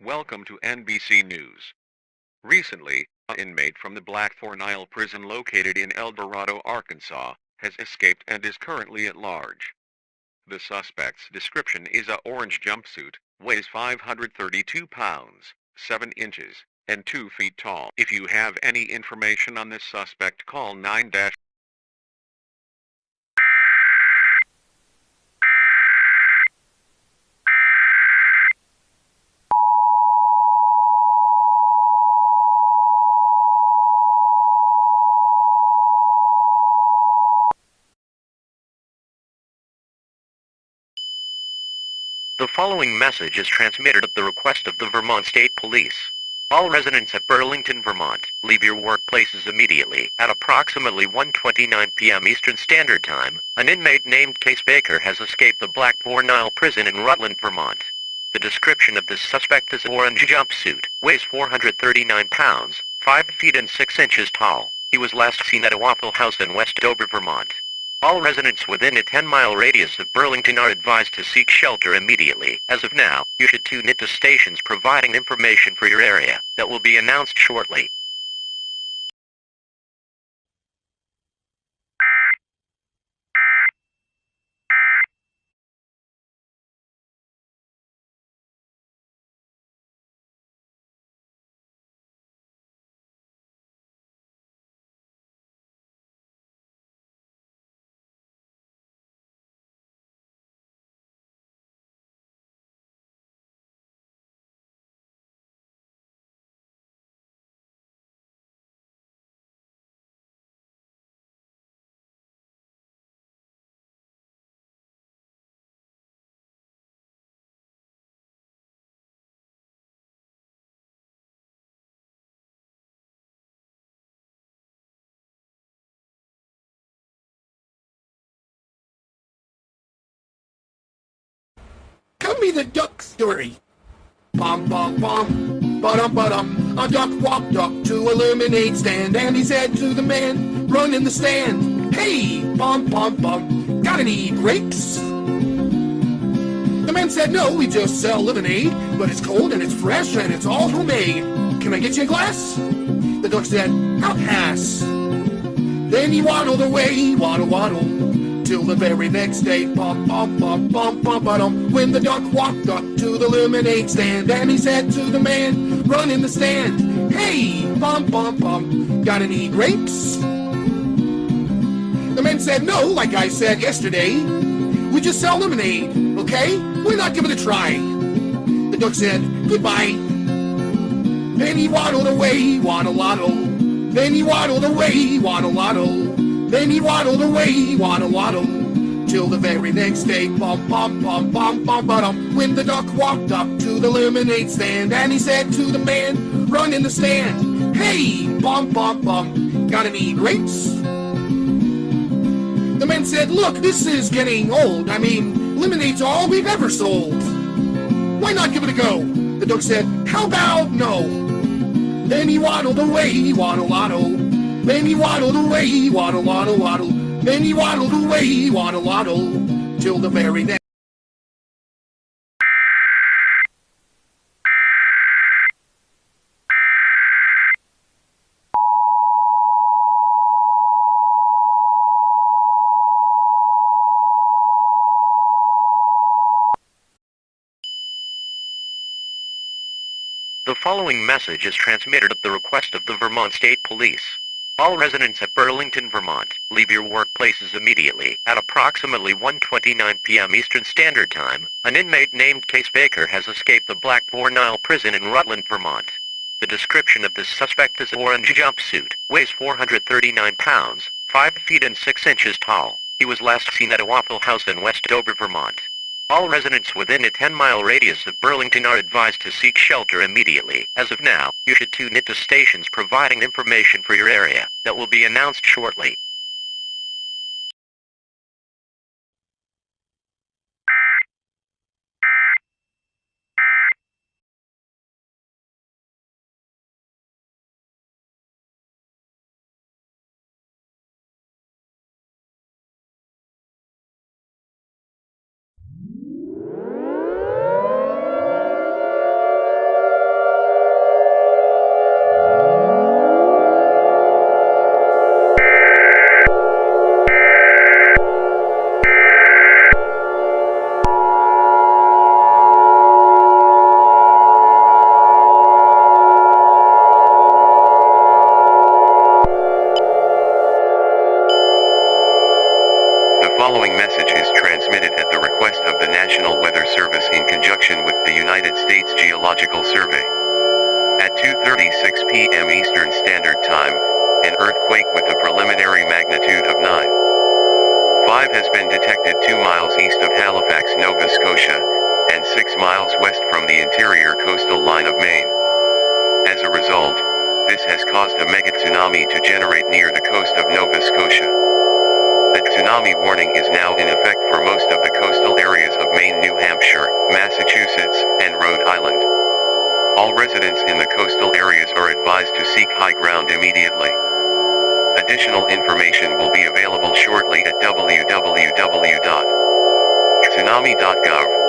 Welcome to NBC News. Recently, an inmate from the Blackthorn Isle prison located in El Dorado, Arkansas, has escaped and is currently at large. The suspect's description is a orange jumpsuit, weighs 532 pounds, 7 inches, and 2 feet tall. If you have any information on this suspect, call 9. The following message is transmitted at the request of the Vermont State Police. All residents at Burlington, Vermont, leave your workplaces immediately. At approximately 1:29 p.m. Eastern Standard Time, an inmate named Case Baker has escaped the Blackthorn Isle prison in Rutland, Vermont. The description of this suspect is orange jumpsuit, weighs 439 pounds, 5 feet and 6 inches tall. He was last seen at a Waffle House in West Dover, Vermont. All residents within a 10-mile radius of Burlington are advised to seek shelter immediately. As of now, you should tune into stations providing information for your area that will be announced shortly. Tell me the duck story. Bum bum bum, ba-dum. A duck walked up to a lemonade stand, and he said to the man, run in the stand, hey, bum bum bum, got any grapes? The man said, no, we just sell lemonade, but it's cold and it's fresh and it's all homemade. Can I get you a glass? The duck said, I'll pass. Then he waddled away, waddle, till the very next day, bum bum bum bum bum ba-dum. When the duck walked up to the lemonade stand, and he said to the man, run in the stand, hey, bum bum bum, got any grapes? The man said, no, like I said yesterday, we just sell lemonade, okay? We're not giving it a try. The duck said, goodbye. Then he waddled away, waddle. Then he waddled away, waddle. Then he waddled away, waddle, till the very next day, bum bum bum bum bum ba-dum. When the duck walked up to the lemonade stand, and he said to the man, run in the stand, hey, bum bum bum, got any grapes? The man said, look, this is getting old. I mean, lemonade's all we've ever sold. Why not give it a go? The duck said, how about no? Then he waddled away, waddle. Then he waddled away, waddle. Then he waddled away, waddle, till the very next. The following message is transmitted at the request of the Vermont State Police. All residents at Burlington, Vermont, leave your workplaces immediately. At approximately 1:29 p.m. Eastern Standard Time, an inmate named Case Baker has escaped the Blackthorn Isle prison in Rutland, Vermont. The description of this suspect is orange jumpsuit, weighs 439 pounds, 5 feet and 6 inches tall. He was last seen at a Waffle House in West Dover, Vermont. All residents within a 10-mile radius of Burlington are advised to seek shelter immediately. As of now, you should tune into stations providing information for your area that will be announced shortly. following message is transmitted at the request of the National Weather Service in conjunction with the United States Geological Survey. At 2:36 p.m. Eastern Standard Time, an earthquake with a preliminary magnitude of 9.5 has been detected 2 miles east of Halifax, Nova Scotia, and 6 miles west from the interior coastal line of Maine. As a result, this has caused a mega tsunami to generate near the coast of Nova Scotia. A tsunami warning is now in effect for most of the coastal areas of Maine, New Hampshire, Massachusetts, and Rhode Island. All residents in the coastal areas are advised to seek high ground immediately. Additional information will be available shortly at www.tsunami.gov.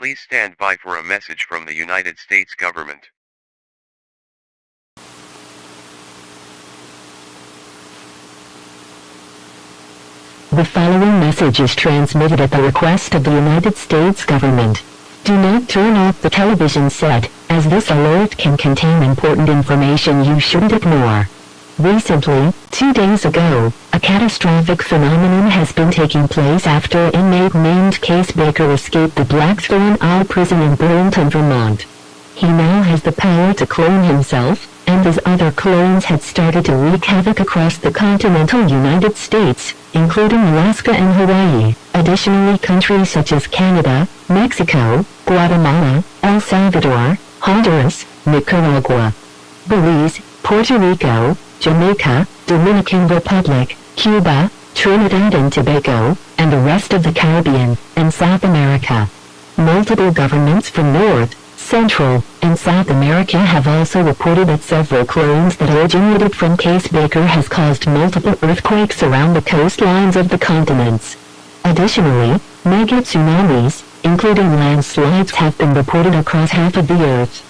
Please stand by for a message from the United States government. The following message is transmitted at the request of the United States government. Do not turn off the television set, as this alert can contain important information you shouldn't ignore. Recently, 2 days ago, a catastrophic phenomenon has been taking place after an inmate named Case Baker escaped the Blackthorn Isle prison in Burlington, Vermont. He now has the power to clone himself, and his other clones had started to wreak havoc across the continental United States, including Alaska and Hawaii. Additionally, countries such as Canada, Mexico, Guatemala, El Salvador, Honduras, Nicaragua, Belize, Puerto Rico, Jamaica, Dominican Republic, Cuba, Trinidad and Tobago, and the rest of the Caribbean, and South America. Multiple governments from North, Central, and South America have also reported that several clones that originated from Case Baker has caused multiple earthquakes around the coastlines of the continents. Additionally, mega tsunamis, including landslides, have been reported across half of the Earth.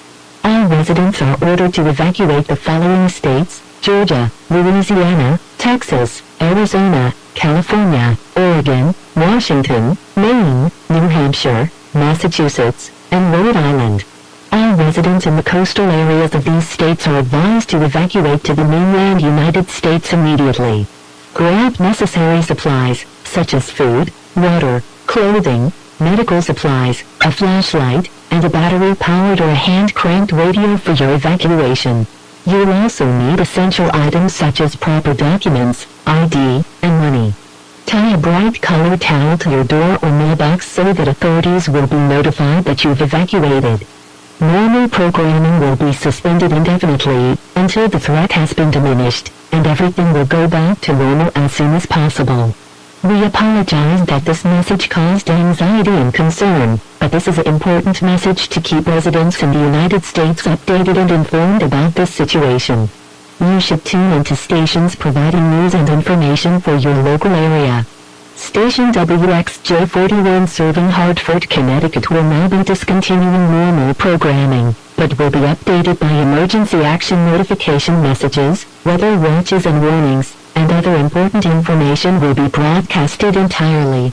All residents are ordered to evacuate the following states: Georgia, Louisiana, Texas, Arizona, California, Oregon, Washington, Maine, New Hampshire, Massachusetts, and Rhode Island. All residents in the coastal areas of these states are advised to evacuate to the mainland United States immediately. Grab necessary supplies, such as food, water, clothing, medical supplies, a flashlight, and a battery-powered or a hand-cranked radio for your evacuation. You'll also need essential items such as proper documents, ID, and money. Tie a bright colored towel to your door or mailbox so that authorities will be notified that you've evacuated. Normal programming will be suspended indefinitely until the threat has been diminished, and everything will go back to normal as soon as possible. We apologize that this message caused anxiety and concern, but this is an important message to keep residents in the United States updated and informed about this situation. You should tune into stations providing news and information for your local area. Station WXJ41 serving Hartford, Connecticut will now be discontinuing normal programming, but will be updated by emergency action notification messages, weather watches and warnings, and other important information will be broadcasted entirely.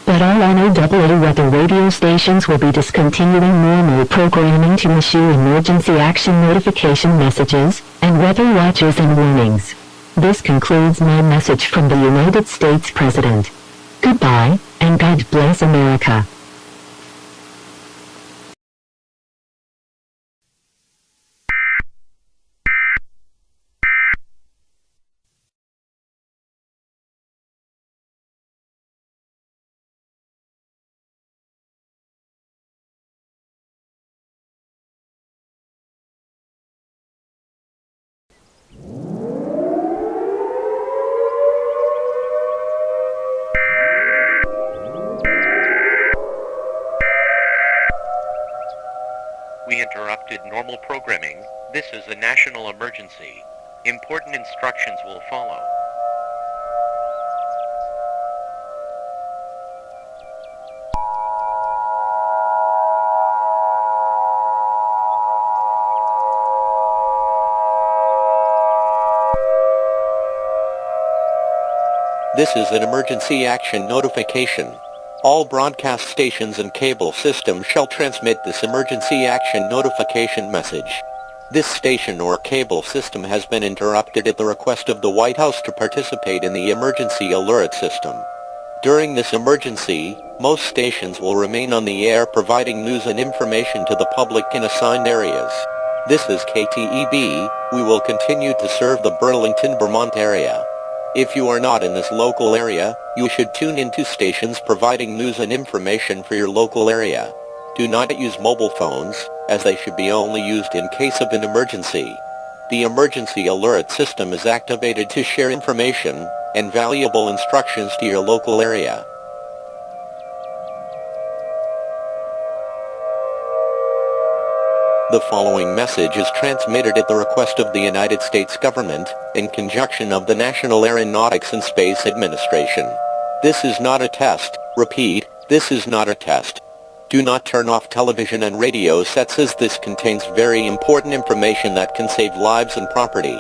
But all NOAA weather radio stations will be discontinuing normal programming to issue emergency action notification messages, and weather watches and warnings. This concludes my message from the United States President. Goodbye, and God bless America. We interrupted normal programming. This is a national emergency. Important instructions will follow. This is an emergency action notification. All broadcast stations and cable systems shall transmit this emergency action notification message. This station or cable system has been interrupted at the request of the White House to participate in the emergency alert system. During this emergency, most stations will remain on the air providing news and information to the public in assigned areas. This is KTEB. We will continue to serve the Burlington, Vermont area. If you are not in this local area, you should tune into stations providing news and information for your local area. Do not use mobile phones, as they should be only used in case of an emergency. The emergency alert system is activated to share information and valuable instructions to your local area. The following message is transmitted at the request of the United States government, in conjunction of the National Aeronautics and Space Administration. This is not a test. Repeat, this is not a test. Do not turn off television and radio sets as this contains very important information that can save lives and property.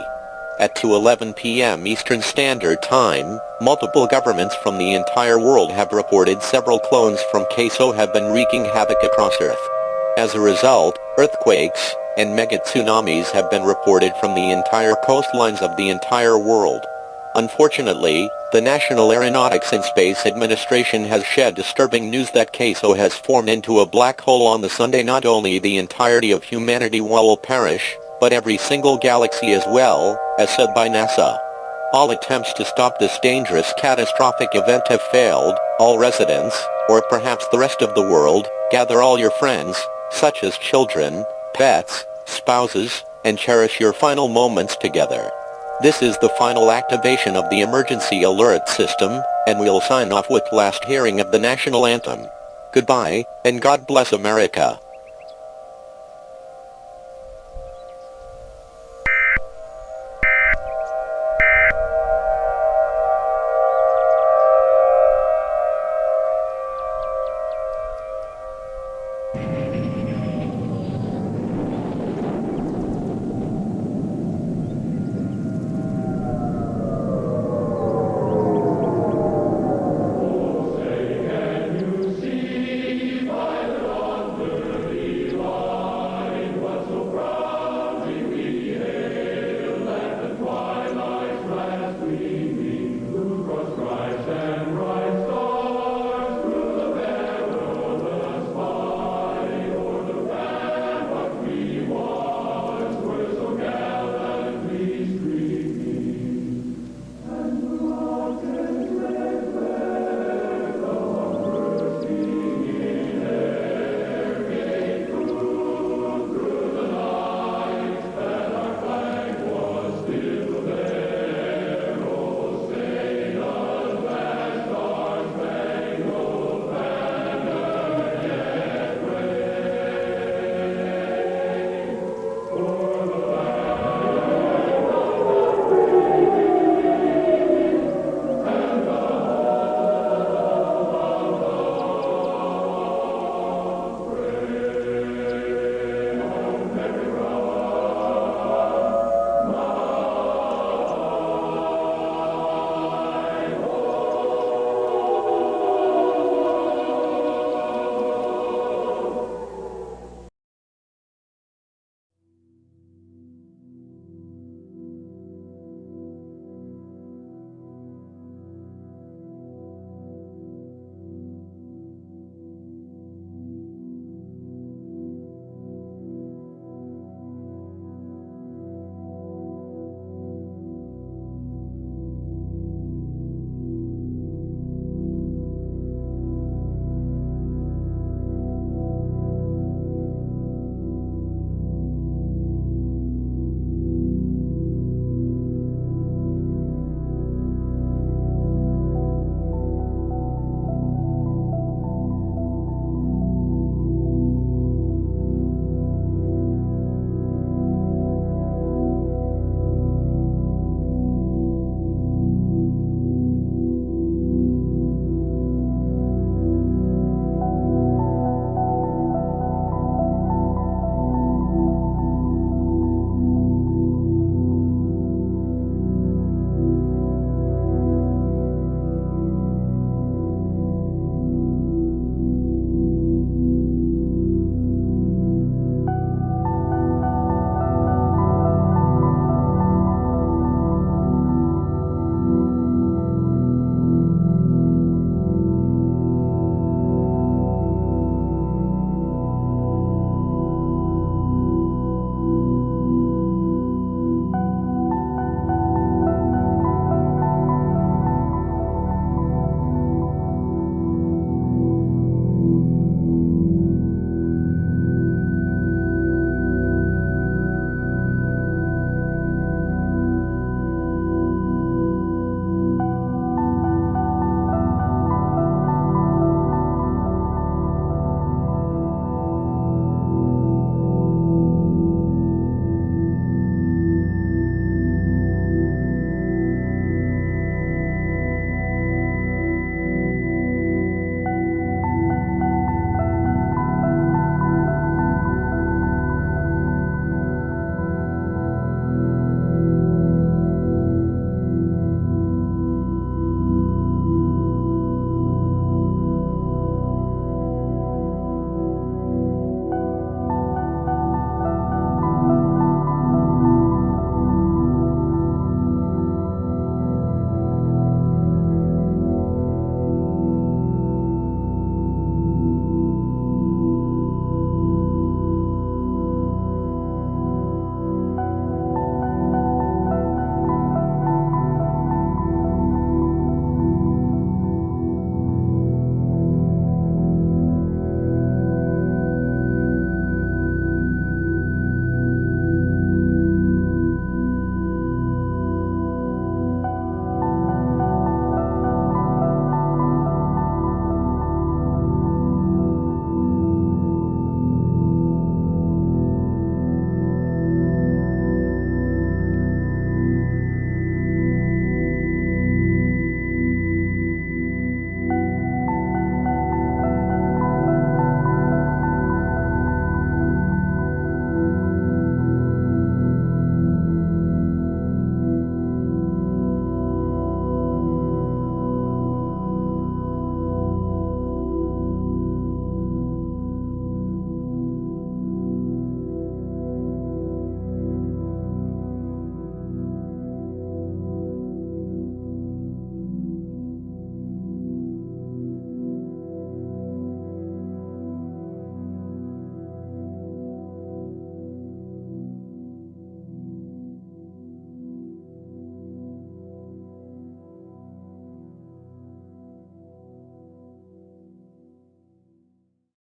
At 2:11 p.m. Eastern Standard Time, multiple governments from the entire world have reported several clones from CaseOh's have been wreaking havoc across Earth. As a result, earthquakes and mega tsunamis have been reported from the entire coastlines of the entire world. Unfortunately, the National Aeronautics and Space Administration has shed disturbing news that CaseOh's has formed into a black hole on the Sunday. Not only the entirety of humanity will perish, but every single galaxy as well, as said by NASA. All attempts to stop this dangerous catastrophic event have failed. All residents, or perhaps the rest of the world, gather all your friends, such as children, pets, spouses, and cherish your final moments together. This is the final activation of the emergency alert system, and we'll sign off with last hearing of the national anthem. Goodbye, and God bless America.